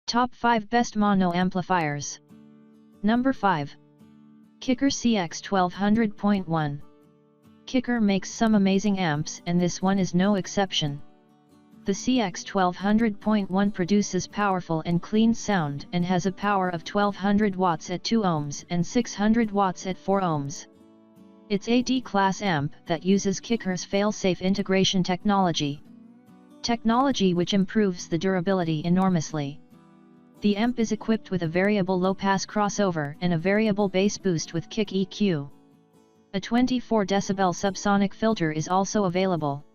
Top 5 Best Mono Amplifiers. Number 5. Kicker CX1200.1. Kicker makes some amazing amps and this one is no exception. The CX1200.1 produces powerful and clean sound and has a power of 1200 watts at 2 ohms and 600 watts at 4 ohms. It's a D-class amp that uses Kicker's fail-safe integration technology which improves the durability enormously. The amp is equipped with a variable low-pass crossover and a variable bass boost with kick EQ. A 24 decibel subsonic filter is also available.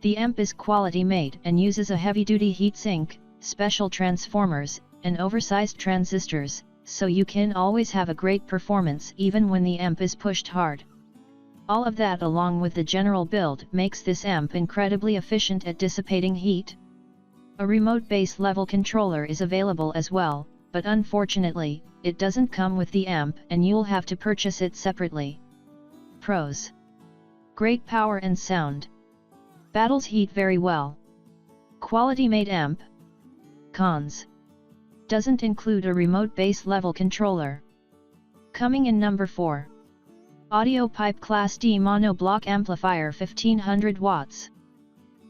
The amp is quality-made and uses a heavy-duty heatsink, special transformers, and oversized transistors, so you can always have a great performance even when the amp is pushed hard. All of that along with the general build makes this amp incredibly efficient at dissipating heat. A remote bass level controller is available as well, but unfortunately, it doesn't come with the amp and you'll have to purchase it separately. Pros: great power and sound. Battles heat very well. Quality made amp. Cons: doesn't include a remote bass level controller. Coming in number 4. Audiopipe Class D Monoblock Amplifier 1500 watts.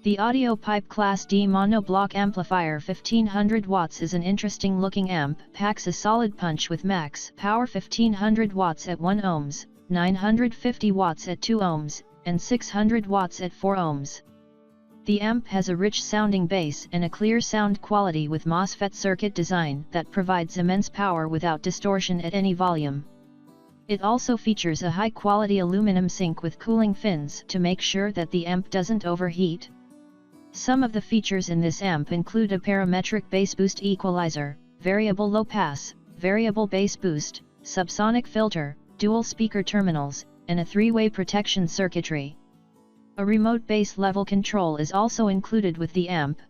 The Audiopipe Class D Monoblock Amplifier 1500 watts is an interesting looking amp, packs a solid punch with max power 1500 watts at 1 ohms, 950 watts at 2 ohms, and 600 watts at 4 ohms. The amp has a rich sounding bass and a clear sound quality with MOSFET circuit design that provides immense power without distortion at any volume. It also features a high quality aluminum sink with cooling fins to make sure that the amp doesn't overheat. Some of the features in this amp include a parametric bass boost equalizer, variable low pass, variable bass boost, subsonic filter, dual speaker terminals, and a 3-way protection circuitry. A remote bass level control is also included with the amp.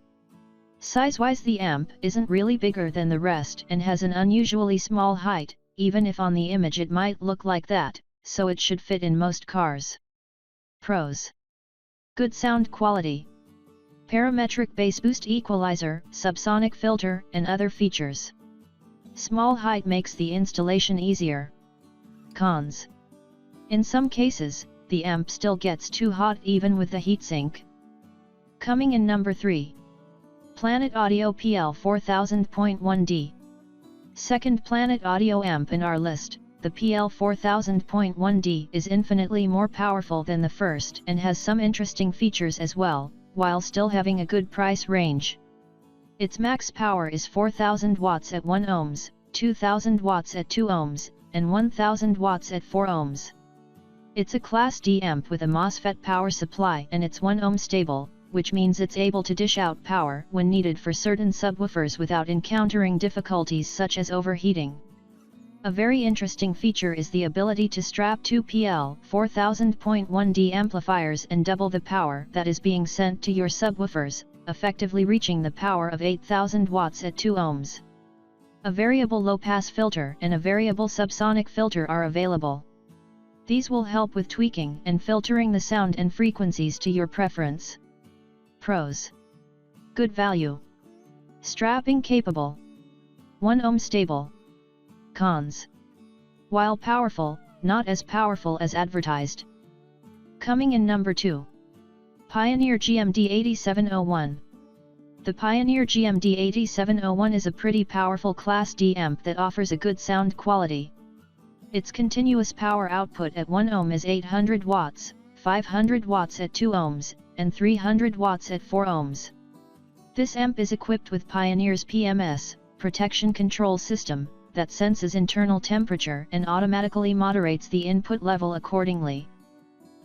Size-wise, the amp isn't really bigger than the rest and has an unusually small height, even if on the image it might look like that, so it should fit in most cars. Pros: good sound quality, parametric bass boost equalizer, subsonic filter, and other features. Small height makes the installation easier. Cons: in some cases, the amp still gets too hot even with the heatsink. Coming in number 3. Planet Audio PL4000.1D. Second Planet Audio amp in our list, the PL4000.1D is infinitely more powerful than the first and has some interesting features as well, while still having a good price range. Its max power is 4000 watts at 1 ohms, 2000 watts at 2 ohms, and 1000 watts at 4 ohms. It's a Class D amp with a MOSFET power supply and it's 1 ohm stable, which means it's able to dish out power when needed for certain subwoofers without encountering difficulties such as overheating. A very interesting feature is the ability to strap 2 PL4000.1D amplifiers and double the power that is being sent to your subwoofers, effectively reaching the power of 8000 watts at 2 ohms. A variable low-pass filter and a variable subsonic filter are available. These will help with tweaking and filtering the sound and frequencies to your preference. Pros: good value, strapping capable, 1 ohm stable. Cons: while powerful, not as powerful as advertised. Coming in number 2. Pioneer GMD8701. The Pioneer GMD8701 is a pretty powerful Class D amp that offers a good sound quality. Its continuous power output at 1 ohm is 800 watts, 500 watts at 2 ohms, and 300 watts at 4 ohms. This amp is equipped with Pioneer's PMS, protection control system, that senses internal temperature and automatically moderates the input level accordingly.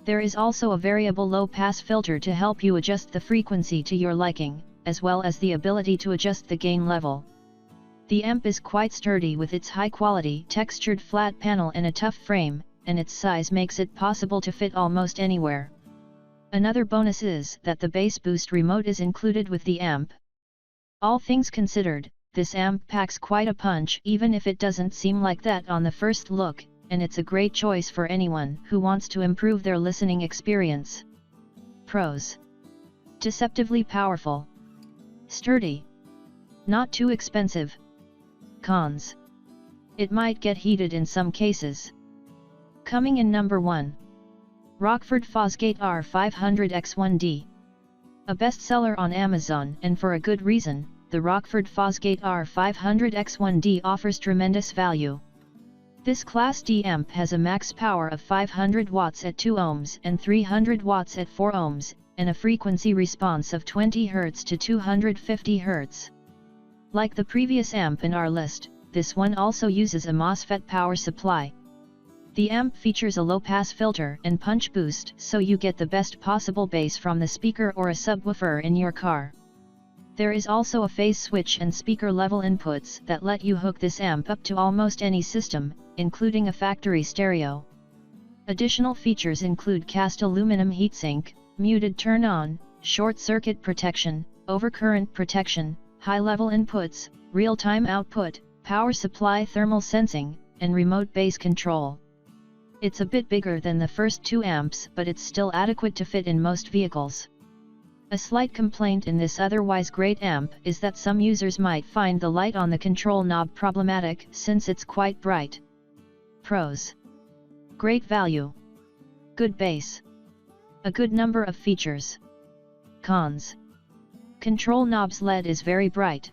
There is also a variable low-pass filter to help you adjust the frequency to your liking, as well as the ability to adjust the gain level. The amp is quite sturdy with its high-quality textured flat panel and a tough frame, and its size makes it possible to fit almost anywhere. Another bonus is that the bass boost remote is included with the amp. All things considered, this amp packs quite a punch even if it doesn't seem like that on the first look, and it's a great choice for anyone who wants to improve their listening experience. Pros: deceptively powerful, sturdy, Not too expensive. Cons. It might get heated in some cases. Coming in number 1. Rockford Fosgate R500X1D. A bestseller on Amazon, and for a good reason. The Rockford Fosgate R500X1D offers tremendous value. This Class D amp has a max power of 500 watts at 2 ohms and 300 watts at 4 ohms, and a frequency response of 20 Hz to 250 Hz. Like the previous amp in our list, this one also uses a MOSFET power supply. The amp features a low-pass filter and punch boost, so you get the best possible bass from the speaker or a subwoofer in your car. There is also a phase switch and speaker level inputs that let you hook this amp up to almost any system, including a factory stereo. Additional features include cast aluminum heatsink, muted turn-on, short circuit protection, overcurrent protection, high-level inputs, real-time output, power supply thermal sensing, and remote bass control. It's a bit bigger than the first 2 amps, but it's still adequate to fit in most vehicles. A slight complaint in this otherwise great amp is that some users might find the light on the control knob problematic since it's quite bright. Pros. Great value. Good bass. A good number of features. Cons. Control knob's LED is very bright.